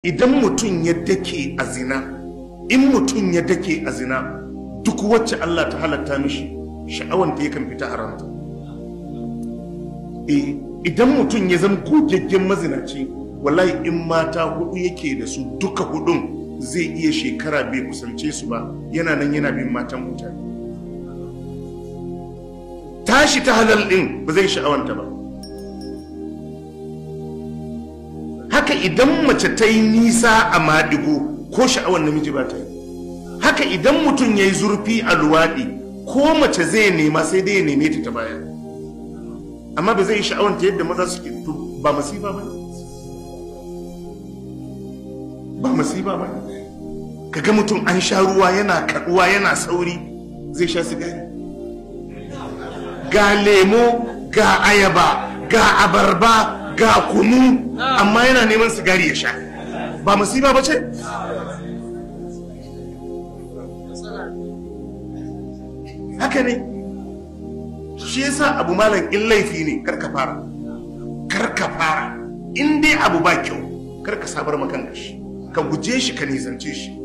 idan mutum ya dake a zina, in mutum ya dake a zina, duk wacce Allah ta halatta mishi sha'awanta yakan fita a ranta. Idan mutum ya zama gogaggen mazinaci, wallahi in mata hudu yake da su duka hudun zai iya shekara bai kusance su ba, yana nan yana bin matan mutane. Tashi ta halal din ba zai sha'awanta ba. Haka idan mace ta yi nisa a maɗigo ko sha'awar namiji ba ta yi. Haka idan mutum ya yi zurfi a luwaɗi ko mace zai nema sai dai ya neme ta ta baya, amma ba zai yi sha'awanta yadda maza suke. To ba masifa ba ne? Ba masifa ba ne? Kaga mutum an sha ruwa yana kaɗuwa yana sauri zai sha sigari, ga lemo ga ayaba ga abarba ga kunu, amma yana neman sigari ya sha. Ba masifa ba ce? Haka ne. Shi yasa abu malam in laifi ne karka fara. In dai abu ba kyau karka sabar makanka shi, ka guje shi ka nisance shi.